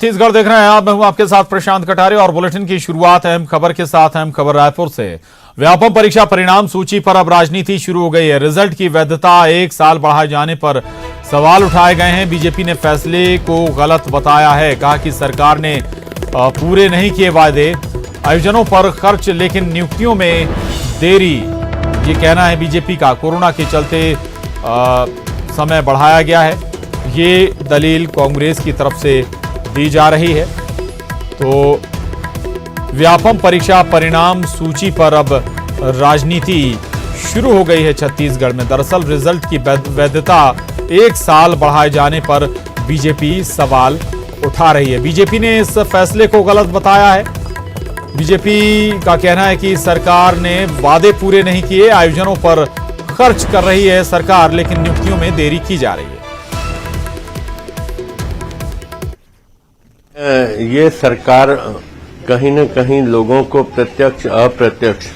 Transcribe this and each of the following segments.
छत्तीसगढ़ देख रहे हैं आप। मैं हूं आपके साथ प्रशांत कटारे और बुलेटिन की शुरुआत अहम खबर के साथ। अहम खबर रायपुर से। व्यापम परीक्षा परिणाम सूची पर अब राजनीति शुरू हो गई है। रिजल्ट की वैधता 1 साल बढ़ाए जाने पर सवाल उठाए गए हैं। बीजेपी ने फैसले को गलत बताया है। कहा कि सरकार ने पूरे नहीं किए वायदे, आयोजनों पर खर्च लेकिन नियुक्तियों में देरी, ये कहना है बीजेपी का। कोरोना के चलते समय बढ़ाया गया है, ये दलील कांग्रेस की तरफ से दी जा रही है। तो व्यापम परीक्षा परिणाम सूची पर अब राजनीति शुरू हो गई है छत्तीसगढ़ में। दरअसल रिजल्ट की वैधता 1 साल बढ़ाए जाने पर बीजेपी सवाल उठा रही है। बीजेपी ने इस फैसले को गलत बताया है। बीजेपी का कहना है कि सरकार ने वादे पूरे नहीं किए, आयोजनों पर खर्च कर रही है सरकार, लेकिन नियुक्तियों में देरी की जा रही है। ये सरकार कहीं न कहीं लोगों को प्रत्यक्ष अप्रत्यक्ष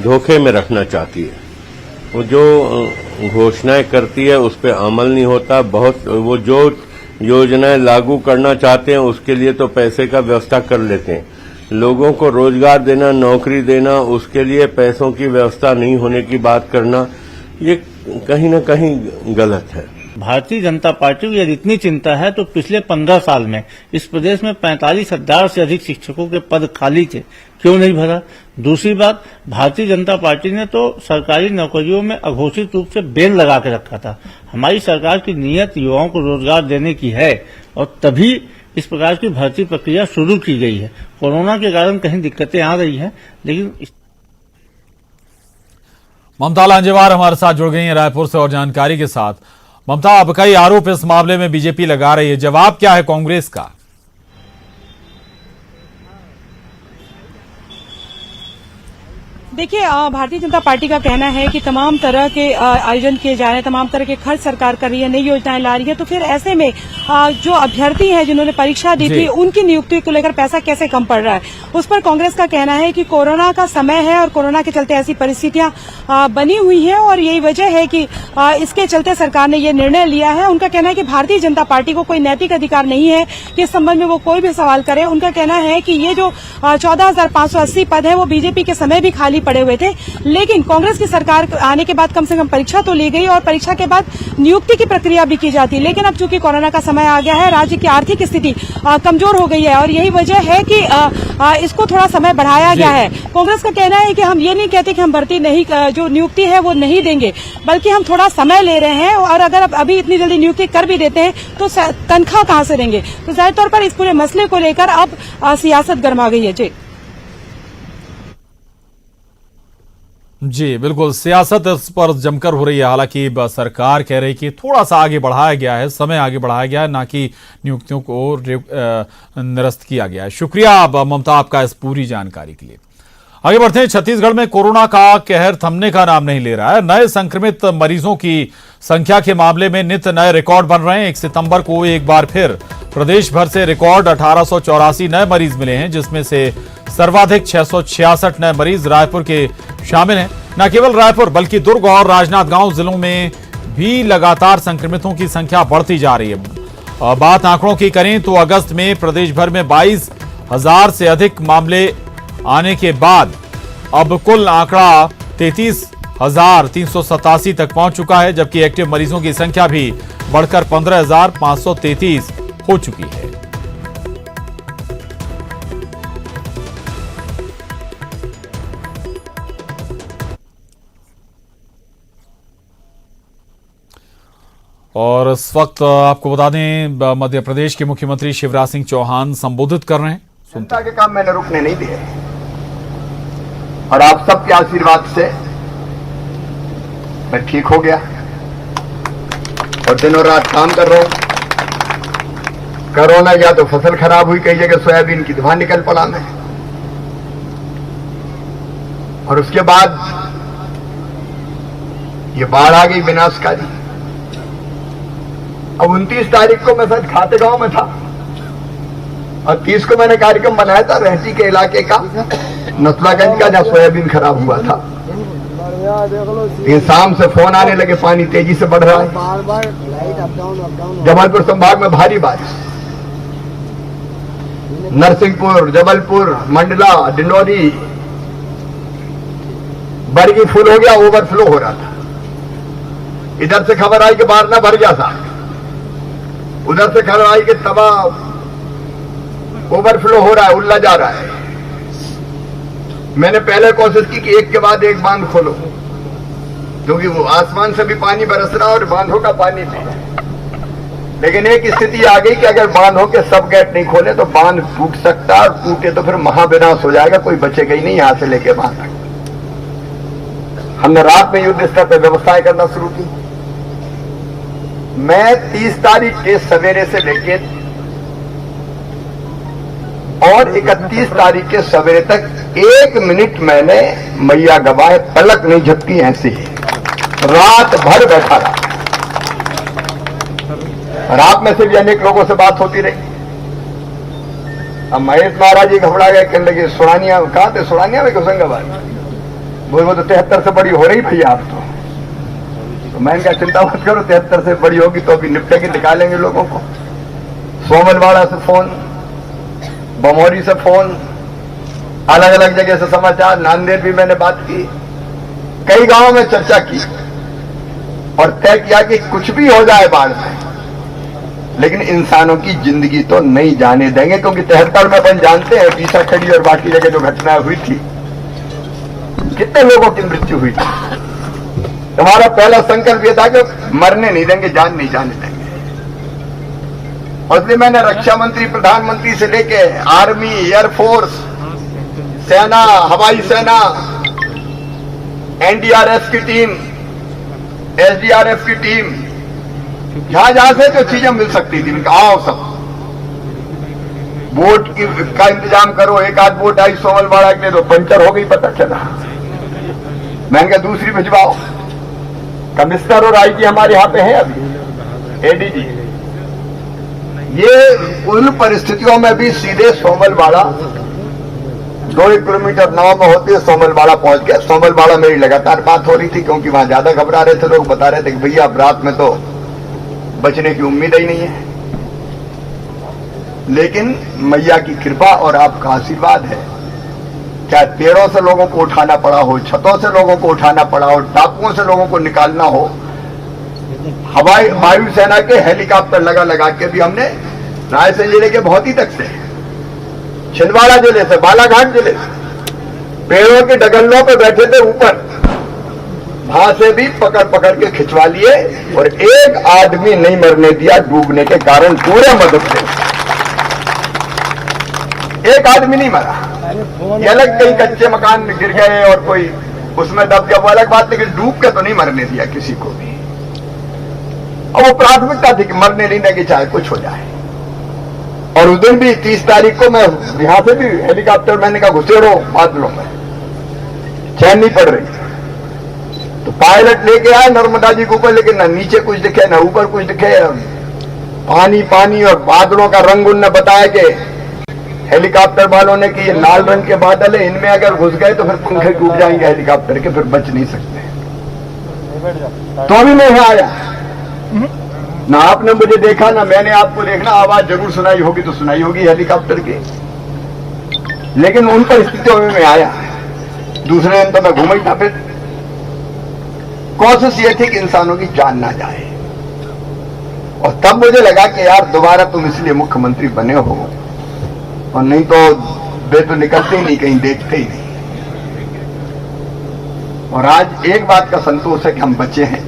धोखे में रखना चाहती है। वो जो घोषणाएं करती है उस पर अमल नहीं होता। वो जो योजनाएं लागू करना चाहते हैं उसके लिए तो पैसे का व्यवस्था कर लेते हैं। लोगों को रोजगार देना, नौकरी देना, उसके लिए पैसों की व्यवस्था नहीं होने की बात करना, ये कहीं न कहीं गलत है। भारतीय जनता पार्टी को यदि इतनी चिंता है तो पिछले 15 साल में इस प्रदेश में 45,000 से अधिक शिक्षकों के पद खाली थे, क्यों नहीं भरा? दूसरी बात, भारतीय जनता पार्टी ने तो सरकारी नौकरियों में अघोषित रूप से बेल लगा के रखा था। हमारी सरकार की नीयत युवाओं को रोजगार देने की है और तभी इस प्रकार की भर्ती प्रक्रिया शुरू की गई है। कोरोना के कारण कहीं दिक्कतें आ रही हैं, लेकिन ममता लांजेवार हमारे साथ जुड़ गई हैं रायपुर से और जानकारी के साथ। ममता, अब कई आरोप इस मामले में बीजेपी लगा रही है, जवाब क्या है कांग्रेस का? देखिए, भारतीय जनता पार्टी का कहना है कि तमाम तरह के आयोजन किए जा रहे हैं, तमाम तरह के खर्च सरकार कर रही है, नई योजनाएं ला रही है, तो फिर ऐसे में जो अभ्यर्थी हैं जिन्होंने परीक्षा दी थी उनकी नियुक्ति को लेकर पैसा कैसे कम पड़ रहा है, उस पर कांग्रेस का कहना है कि कोरोना का समय है और कोरोना के चलते ऐसी परिस्थितियां बनी हुई हैं और यही वजह है कि इसके चलते सरकार ने ये निर्णय लिया है। उनका कहना है कि भारतीय जनता पार्टी को कोई नैतिक अधिकार नहीं है कि इस संबंध में वो कोई भी सवाल करे। उनका कहना है कि ये जो 14,580 पद है वो बीजेपी के समय भी खाली पड़े हुए थे, लेकिन कांग्रेस की सरकार आने के बाद कम से कम परीक्षा तो ली गई और परीक्षा के बाद नियुक्ति की प्रक्रिया भी की जाती। लेकिन अब चूंकि कोरोना का समय आ गया है, राज्य की आर्थिक स्थिति कमजोर हो गई है और यही वजह है कि इसको थोड़ा समय बढ़ाया गया है। कांग्रेस का कहना है कि हम ये नहीं कहते कि हम भर्ती नहीं, जो नियुक्ति है वो नहीं देंगे, बल्कि हम थोड़ा समय ले रहे हैं और अगर अभी इतनी जल्दी नियुक्ति कर भी देते हैं तो तनख्वाह कहां से देंगे। तो जाहिर तौर पर इस पूरे मसले को लेकर अब सियासत गर्मा गई है। जी बिल्कुल, सियासत इस पर जमकर हो रही है। हालांकि सरकार कह रही कि थोड़ा सा आगे बढ़ाया गया है, समय आगे बढ़ाया गया है, ना कि नियुक्तियों को निरस्त किया गया है। शुक्रिया ममता आपका इस पूरी जानकारी के लिए। आगे बढ़ते हैं। छत्तीसगढ़ में कोरोना का कहर थमने का नाम नहीं ले रहा है। नए संक्रमित मरीजों की संख्या के मामले में नित्य नए रिकॉर्ड बन रहे हैं। 1 सितंबर को एक बार फिर प्रदेश भर से रिकॉर्ड 1884 नए मरीज मिले हैं, जिसमें से सर्वाधिक 666 नए मरीज रायपुर के शामिल हैं। न केवल रायपुर बल्कि दुर्ग और राजनांदगांव जिलों में भी लगातार संक्रमितों की संख्या बढ़ती जा रही है। बात आंकड़ों की करें तो अगस्त में प्रदेश भर में 22,000 से अधिक मामले आने के बाद अब कुल आंकड़ा 33,387 तक पहुंच चुका है, जबकि एक्टिव मरीजों की संख्या भी बढ़कर 15,533 हो चुकी है। और इस वक्त आपको बता दें, मध्य प्रदेश के मुख्यमंत्री शिवराज सिंह चौहान संबोधित कर रहे हैं। जनता के काम मैंने रुकने नहीं दिए और आप सबके आशीर्वाद से मैं ठीक हो गया और दिनों रात काम कर रहा हूं। कोरोना या तो फसल खराब हुई, कई जगह सोयाबीन की धुआं निकल पड़ा मैं, और उसके बाद ये बाढ़ आ गई विनाशकारी। अब 29 तारीख को मैं शायद खातेगांव में था और 30 को मैंने कार्यक्रम बनाया था रहती के इलाके का, नसलागंज का, जहां सोयाबीन खराब हुआ था। शाम से फोन आने लगे, पानी तेजी से बढ़ रहा है, जबलपुर संभाग में भारी बारिश। नरसिंहपुर, जबलपुर, मंडला, डिंडौरी, बरगी फुल हो गया, ओवरफ्लो हो रहा था। इधर से खबर आई कि बारना भर गया था, उधर से खबर आई कि तबा ओवरफ्लो हो रहा है, उल्ला जा रहा है। मैंने पहले कोशिश की कि एक के बाद एक बांध खोलो, क्योंकि वो आसमान से भी पानी बरस रहा और बांधों का पानी भी। लेकिन एक स्थिति आ गई कि अगर बांधों के सब गेट नहीं खोले तो बांध टूट सकता है, और टूटे तो फिर महाविनाश हो जाएगा, कोई बचेगा ही नहीं यहां से लेके बांध तक। हमने रात में युद्ध स्तर पर व्यवस्थाएं करना शुरू की। मैं 30 तारीख के सवेरे से लेके और 31 तारीख के सवेरे तक 1 मिनट मैंने मैया गवाए पलक नहीं झपकी, ऐसे ही रात भर बैठा रहा। रात में से भी अनेक लोगों से बात होती रही। अब महेश महाराज जी घबरा गए, कहने लगे सुरानिया कहां थे? सुरानिया में होशंगाबाद। वो तो 73 से बड़ी हो रही भैया आप तो मैंने कहा चिंता मत करो, 73 से बड़ी होगी तो अभी निपटे के निकालेंगे लोगों को। सोमलवाड़ा से फोन, बमौरी से फोन, अलग अलग जगह से समाचार, नांदेड़ भी मैंने बात की, कई गांवों में चर्चा की और तय किया कि कुछ भी हो जाए बाढ़ में, लेकिन इंसानों की जिंदगी तो नहीं जाने देंगे। क्योंकि 73 में अपन जानते हैं पीसा खड़ी और बाकी जगह जो घटनाएं हुई थी, कितने लोगों की मृत्यु हुई थी। हमारा पहला संकल्प यह था कि मरने नहीं देंगे, जान नहीं जाने देंगे। और इसलिए मैंने रक्षा मंत्री, प्रधानमंत्री से लेके आर्मी, एयरफोर्स, सेना, हवाई सेना, एनडीआरएफ की टीम, एसडीआरएफ की टीम, जहां जहां से जो चीजें मिल सकती थी आओ सब। बोट का इंतजाम करो। एक आध बोट आई सोमलवाड़ा के लिए तो पंचर हो गई, पता चला। मैंने कहा दूसरी भिजवाओ। कमिश्नर और आईजी हमारे यहाँ पे है अभी, एडीजी। ये उन परिस्थितियों में भी सीधे सोमलवाड़ा 2 किलोमीटर नाव में होते हुए सोमलवाड़ा पहुंच गए। सोमलवाड़ा मेरी लगातार बात हो रही थी, क्योंकि वहां ज्यादा घबरा रहे थे लोग, बता रहे थे कि भैया अब रात में तो बचने की उम्मीद ही नहीं है। लेकिन मैया की कृपा और आपका आशीर्वाद है, चाहे पेड़ों से लोगों को उठाना पड़ा हो, छतों से लोगों को उठाना पड़ा हो, टापुओं से लोगों को निकालना हो, हवाई वायुसेना के हेलीकॉप्टर लगा के भी हमने रायसेन जिले के भौती तक से, छिंदवाड़ा जिले से, बालाघाट जिले से, पेड़ों के डगल्लों पे बैठे थे ऊपर, वहां से भी पकड़ के खिंचवा लिए और एक आदमी नहीं मरने दिया डूबने के कारण पूरे मदद से। एक आदमी नहीं मरा। ये अलग कई कच्चे मकान गिर गए और कोई उसमें दब गया, वो अलग बात, लेकिन डूब के तो नहीं मरने दिया किसी को भी। और वो प्राथमिकता थी कि मरने नहीं देंगे चाहे कुछ हो जाए। और उस दिन भी 30 तारीख को मैं यहां से भी हेलीकॉप्टर, मैंने कहा घुसेड़ो बादलों में, चैन नहीं पड़ रही। तो पायलट लेके आए नर्मदा जी के ऊपर, लेकिन ना नीचे कुछ दिखे ना ऊपर कुछ दिखे, पानी पानी और बादलों का रंग उनने बताया कि हेलीकॉप्टर वालों ने कि ये लाल रंग के बादल है, इनमें अगर घुस गए तो फिर पंखे टूट जाएंगे हेलीकॉप्टर के, फिर बच नहीं सकते। तो अभी मैं यहां आया, ना आपने मुझे देखा ना मैंने आपको देखना, आवाज जरूर सुनाई होगी तो सुनाई होगी हेलीकॉप्टर की, लेकिन उन परिस्थितियों में मैं आया। दूसरे दिन तो मैं घूम ही था। फिर कोशिश ये थी कि इंसानों की जान ना जाए। और तब मुझे लगा कि यार दोबारा तुम इसलिए मुख्यमंत्री बने हो, और नहीं तो वे तो निकलते ही नहीं, कहीं देखते ही नहीं। और आज एक बात का संतोष है कि हम बचे हैं।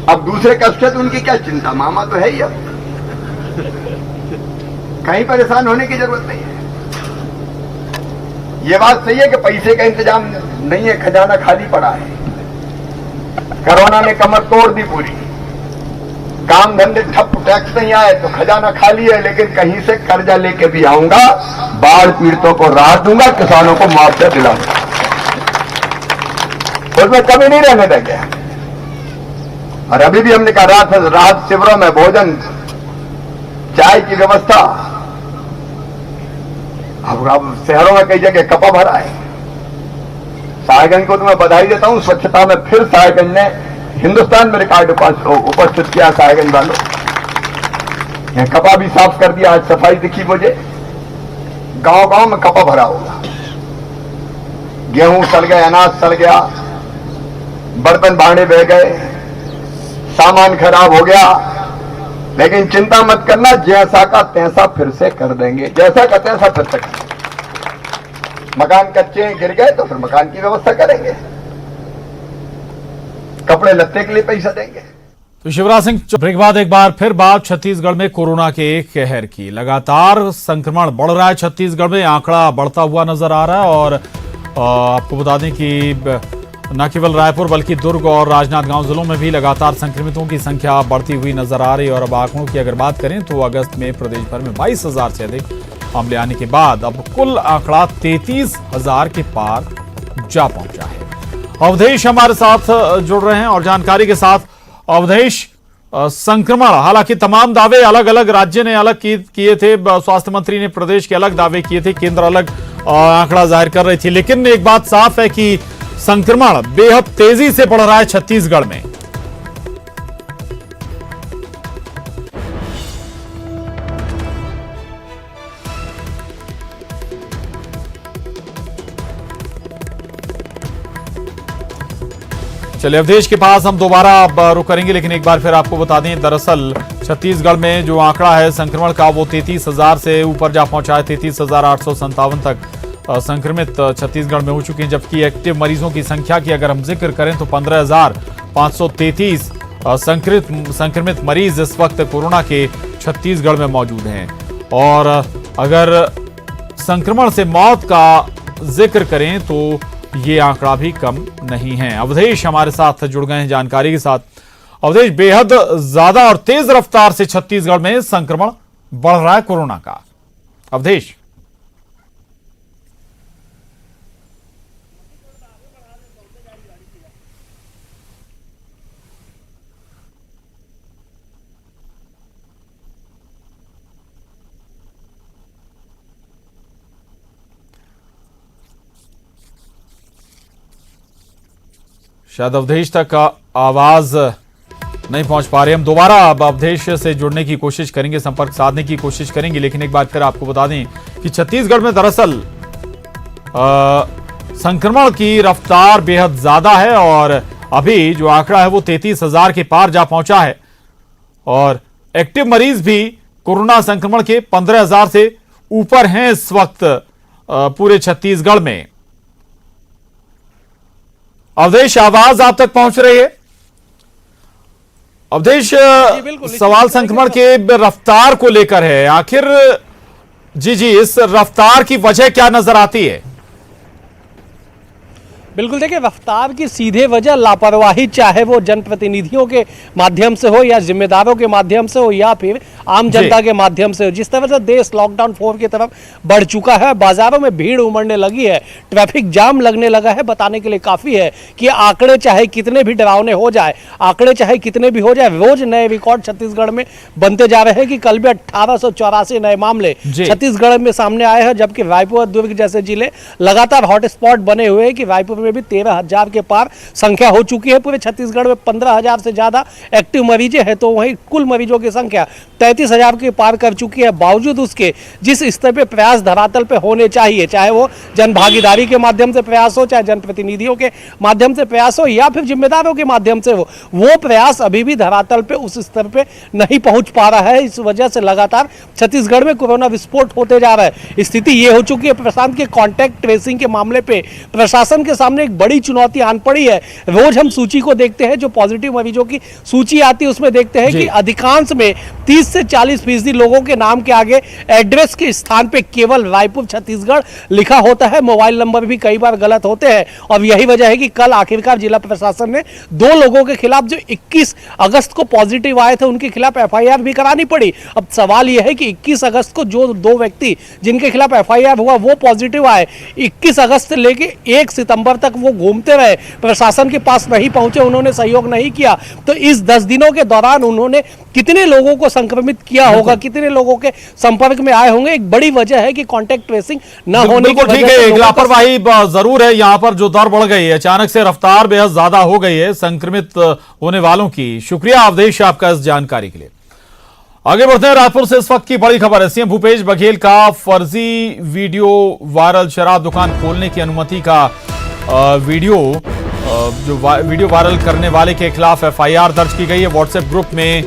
अब दूसरे कष्ट है तो उनकी क्या चिंता, मामा तो है ही, अब कहीं परेशान होने की जरूरत नहीं है। ये बात सही है कि पैसे का इंतजाम नहीं है, खजाना खाली पड़ा है। कोरोना ने कमर तोड़ दी पूरी, काम धंधे ठप, टैक्स नहीं आए तो खजाना खाली है। लेकिन कहीं से कर्जा लेके भी आऊंगा, बाढ़ पीड़ितों को राहत दूंगा, किसानों को मुआवजा दिलाऊंगा, उसमें कभी नहीं रहने देंगे। और अभी भी हमने कहा राहत शिविरों में भोजन, चाय की व्यवस्था। अब शहरों में कई जगह कपा भरा है। साहेबगंज को तो मैं बधाई देता हूं, स्वच्छता में फिर साहेबगंज ने हिंदुस्तान में रिकॉर्ड उपस्थित किया। साहेबगंज वालों यहाँ कपा भी साफ कर दिया, आज सफाई दिखी मुझे। गांव गांव में कपा भरा होगा, गेहूं सड़ गए, अनाज सड़ गया, बर्तन भांडे बह गए, सामान खराब हो गया। लेकिन चिंता मत करना, जैसा का तैसा फिर से कर देंगे, जैसा का तैसा फिर से करेंगे। मकान कच्चे गिर गए तो फिर मकान की व्यवस्था करेंगे, कपड़े लत्ते के लिए पैसा देंगे। तो शिवराज सिंह, ब्रेक के बाद एक बार फिर बात छत्तीसगढ़ में कोरोना के एक कहर की। लगातार संक्रमण बढ़ रहा है छत्तीसगढ़ में, आंकड़ा बढ़ता हुआ नजर आ रहा है। और आपको बता दें कि न केवल रायपुर बल्कि दुर्ग और राजनांदगांव जिलों में भी लगातार संक्रमितों की संख्या बढ़ती हुई नजर आ रही है। और अब आंकड़ों की अगर बात करें तो अगस्त में प्रदेश भर में 22,000 से अधिक मामले आने के बाद अब कुल आंकड़ा 33,000 के पार जा पहुंचा है। अवधेश हमारे साथ जुड़ रहे हैं और जानकारी के साथ। अवधेश, संक्रमण, हालांकि तमाम दावे अलग अलग राज्य ने अलग किए थे, स्वास्थ्य मंत्री ने प्रदेश के अलग दावे किए थे, केंद्र अलग आंकड़ा जाहिर कर रही थी, लेकिन एक बात साफ है कि संक्रमण बेहद तेजी से बढ़ रहा है छत्तीसगढ़ में। चलिए अवधेश के पास हम दोबारा रुक करेंगे, लेकिन एक बार फिर आपको बता दें, दरअसल छत्तीसगढ़ में जो आंकड़ा है संक्रमण का वो 33,000 से ऊपर जा पहुंचा है। 33,857 तक संक्रमित छत्तीसगढ़ में हो चुके हैं, जबकि एक्टिव मरीजों की संख्या की अगर हम जिक्र करें तो 15,533 संक्रमित मरीज इस वक्त कोरोना के छत्तीसगढ़ में मौजूद हैं। और अगर संक्रमण से मौत का जिक्र करें तो ये आंकड़ा भी कम नहीं है। अवधेश हमारे साथ जुड़ गए हैं जानकारी के साथ। अवधेश, बेहद ज्यादा और तेज रफ्तार से छत्तीसगढ़ में संक्रमण बढ़ रहा है कोरोना का। अवधेश, शायद अवधेश तक आवाज नहीं पहुंच पा रहे। हम दोबारा अब अवधेश से जुड़ने की कोशिश करेंगे, संपर्क साधने की कोशिश करेंगे, लेकिन एक बार फिर आपको बता दें कि छत्तीसगढ़ में दरअसल संक्रमण की रफ्तार बेहद ज्यादा है और अभी जो आंकड़ा है वो 33,000 के पार जा पहुंचा है। और एक्टिव मरीज भी कोरोना संक्रमण के 15,000 से ऊपर हैं इस वक्त पूरे छत्तीसगढ़ में। अवधेश, आवाज आप तक पहुंच रही है? अवधेश, सवाल संक्रमण के रफ्तार को लेकर है, आखिर जी इस रफ्तार की वजह क्या नजर आती है? बिल्कुल, देखिए, रफ्तार की सीधे वजह लापरवाही, चाहे वो जनप्रतिनिधियों के माध्यम से हो या जिम्मेदारों के माध्यम से हो या फिर आम जनता के माध्यम से हो। जिस तरह से देश लॉकडाउन 4 की तरफ बढ़ चुका है, बाजारों में भीड़ उमड़ने लगी है, ट्रैफिक जाम लगने लगा है, बताने के लिए काफी है कि आंकड़े चाहे कितने भी डरावने हो जाए, आंकड़े चाहे कितने भी हो जाए, रोज नए रिकॉर्ड छत्तीसगढ़ में बनते जा रहे हैं कि कल भी 1884 नए मामले छत्तीसगढ़ में सामने आए हैं, जबकि रायपुर और दुर्ग जैसे जिले लगातार हॉटस्पॉट बने हुए हैं कि रायपुर में भी 13,000 के पार संख्या हो चुकी है। पूरे छत्तीसगढ़ में 15,000 से ज्यादा एक्टिव मरीजें हैं, तो वहीं कुल मरीजों की संख्या 33,000 के पार कर चुकी है। बावजूद उसके जिस स्तर पे प्रयास धरातल पे होने चाहिए, चाहे वो जन भागीदारी के माध्यम से प्रयास हो, चाहे जनप्रतिनिधियों के माध्यम से प्रयास हो या फिर जिम्मेदारों के माध्यम से हो, वो प्रयास अभी भी धरातल पे उस स्तर पे नहीं पहुंच पा रहा है। इस वजह से लगातार छत्तीसगढ़ में कोरोना विस्फोट होते जा रहा है। स्थिति ये हो चुकी है प्रशांत के कॉन्टैक्ट ट्रेसिंग के मामले पे प्रशासन के सामने एक बड़ी चुनौती आन पड़ी है। रोज हम सूची को देखते हैं, जो पॉजिटिव मरीजों की सूची आती है उसमें देखते हैं कि अधिकांश में 30 से 40% लोगों के नाम के आगे एड्रेस के स्थान पे केवल रायपुर छत्तीसगढ़ लिखा होता है। मोबाइल नंबर भी कई बार गलत होते हैं और यही वजह है कि कल आखिरकार जिला प्रशासन ने 2 लोगों के खिलाफ जो 21 अगस्त को पॉजिटिव आए थे उनके खिलाफ FIR भी करानी पड़ी। अब सवाल यह है कि 21 अगस्त को जो 2 व्यक्ति जिनके खिलाफ FIR हुआ वो पॉजिटिव आए, 21 अगस्त से लेके 1 सितंबर तक वो घूमते रहे, प्रशासन के पास नहीं पहुंचे, उन्होंने सहयोग नहीं किया। तो इस 10 दिनों के दौरान उन्होंने कितने लोगों को संक्रमित किया होगा, कितने लोगों के संपर्क में आए होंगे, एक बड़ी वजह है कि कांटेक्ट ट्रेसिंग ना होने की वजह से लापरवाही जरूर है। यहां पर जो दर बढ़ गई है, अचानक से रफ्तार बेहद ज्यादा हो गई है संक्रमित होने वालों की। शुक्रिया अवधेश आपका इस जानकारी के लिए। आगे बढ़ते हैं। रायपुर से इस वक्त की बड़ी खबर है। सीएम भूपेश बघेल का फर्जी वीडियो वायरल। शराब दुकान खोलने की अनुमति का वीडियो वायरल करने वाले के खिलाफ एफआईआर दर्ज की गई है। व्हाट्सएप ग्रुप में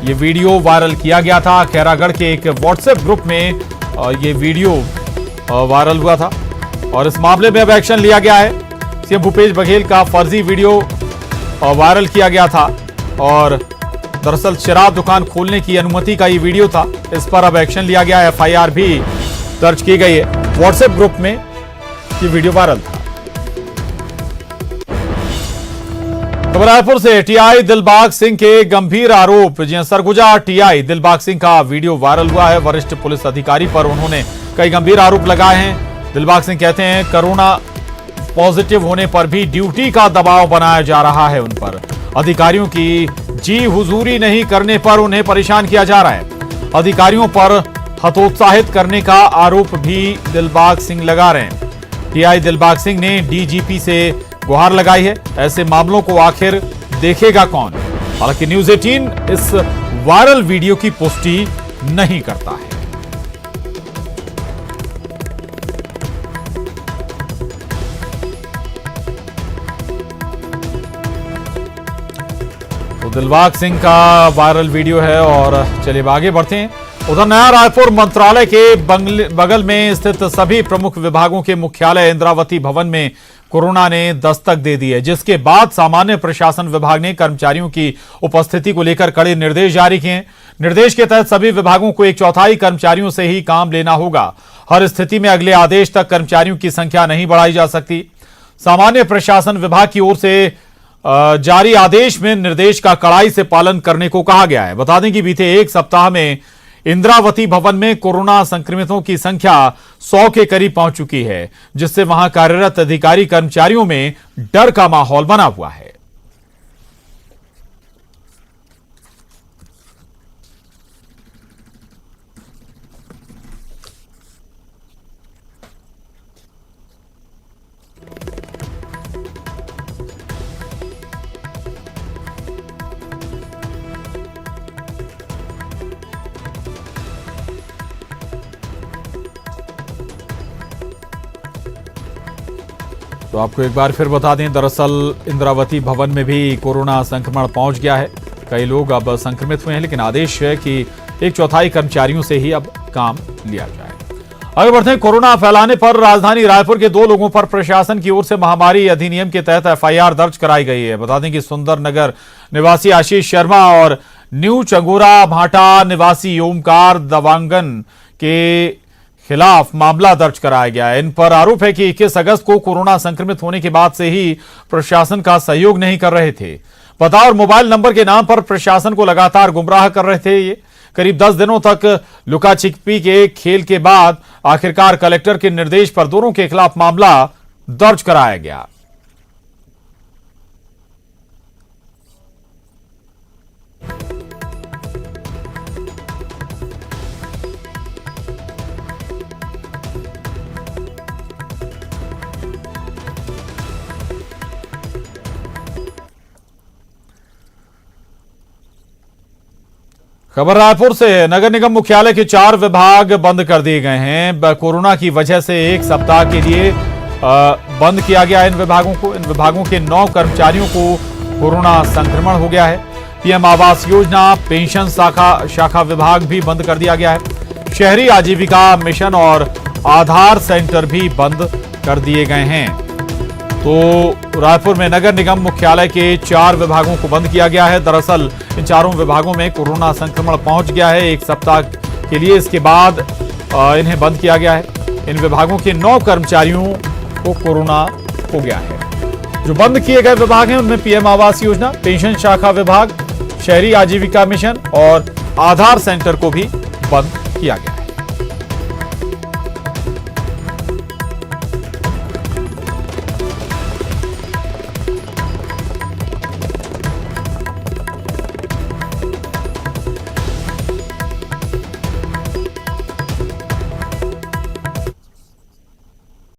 ये वीडियो वायरल किया गया था। खैरागढ़ के एक व्हाट्सएप ग्रुप में ये वीडियो वायरल हुआ था और इस मामले में अब एक्शन लिया गया है। सीएम भूपेश बघेल का फर्जी वीडियो वायरल किया गया था और दरअसल शराब दुकान खोलने की अनुमति का ये वीडियो था। इस पर अब एक्शन लिया गया है। एफआईआर भी दर्ज की गई है। व्हाट्सएप ग्रुप में ये वीडियो वायरल था। खबर रायपुर से। टीआई दिलबाग सिंह के गंभीर आरोप। जी सरगुजा टीआई दिलबाग सिंह का वीडियो वायरल हुआ है। वरिष्ठ पुलिस अधिकारी पर उन्होंने कई गंभीर आरोप लगाए हैं। दिलबाग सिंह कहते हैं कोरोना पॉजिटिव होने पर भी ड्यूटी का दबाव बनाया जा रहा है उन पर। अधिकारियों की जी हुजूरी नहीं करने पर उन्हें परेशान किया जा रहा है। अधिकारियों पर हतोत्साहित करने का आरोप भी दिलबाग सिंह लगा रहे हैं। टीआई दिलबाग सिंह ने डीजीपी से गुहार लगाई है। ऐसे मामलों को आखिर देखेगा कौन। हालांकि न्यूज़ 18 इस वायरल वीडियो की पुष्टि नहीं करता है। तो दिलबाग सिंह का वायरल वीडियो है और चलिए आगे बढ़ते हैं। उधर नया रायपुर मंत्रालय के बगल में स्थित सभी प्रमुख विभागों के मुख्यालय इंद्रावती भवन में कोरोना ने दस्तक दे दी है, जिसके बाद सामान्य प्रशासन विभाग ने कर्मचारियों की उपस्थिति को लेकर कड़े निर्देश जारी किए हैं। निर्देश के तहत सभी विभागों को 1/4 कर्मचारियों से ही काम लेना होगा। हर स्थिति में अगले आदेश तक कर्मचारियों की संख्या नहीं बढ़ाई जा सकती। सामान्य प्रशासन विभाग की ओर से जारी आदेश में निर्देश का कड़ाई से पालन करने को कहा गया है। बता दें कि बीते एक सप्ताह में इंद्रावती भवन में कोरोना संक्रमितों की संख्या 100 के करीब पहुंच चुकी है, जिससे वहां कार्यरत अधिकारी कर्मचारियों में डर का माहौल बना हुआ है। तो आपको एक बार फिर बता दें, दरअसल इंद्रावती भवन में भी कोरोना संक्रमण पहुंच गया है। कई लोग अब संक्रमित हुए हैं, लेकिन आदेश है कि 1/4 कर्मचारियों से ही अब काम लिया जाए। आगे बढ़ते हैं। कोरोना फैलाने पर राजधानी रायपुर के 2 लोगों पर प्रशासन की ओर से महामारी अधिनियम के तहत एफआईआर दर्ज कराई गई है। बता दें कि सुंदर नगर निवासी आशीष शर्मा और न्यू चंगोरा भाटा निवासी ओमकार दवांगन के खिलाफ मामला दर्ज कराया गया है। इन पर आरोप है कि 21 अगस्त को कोरोना संक्रमित होने के बाद से ही प्रशासन का सहयोग नहीं कर रहे थे। पता और मोबाइल नंबर के नाम पर प्रशासन को लगातार गुमराह कर रहे थे। ये करीब 10 दिनों तक लुका छिपी के खेल के बाद आखिरकार कलेक्टर के निर्देश पर दोनों के खिलाफ मामला दर्ज कराया गया। खबर रायपुर से। नगर निगम मुख्यालय के 4 विभाग बंद कर दिए गए हैं। कोरोना की वजह से एक सप्ताह के लिए बंद किया गया है इन विभागों को। इन विभागों के 9 कर्मचारियों को कोरोना संक्रमण हो गया है। पीएम आवास योजना, पेंशन शाखा विभाग भी बंद कर दिया गया है। शहरी आजीविका मिशन और आधार सेंटर भी बंद कर दिए गए हैं। तो रायपुर में नगर निगम मुख्यालय के 4 विभागों को बंद किया गया है। दरअसल इन चारों विभागों में कोरोना संक्रमण पहुंच गया है एक सप्ताह के लिए। इसके बाद इन्हें बंद किया गया है। इन विभागों के 9 कर्मचारियों को कोरोना हो गया है। जो बंद किए गए विभाग हैं उनमें पीएम आवास योजना, पेंशन शाखा विभाग, शहरी आजीविका मिशन और आधार सेंटर को भी बंद किया गया।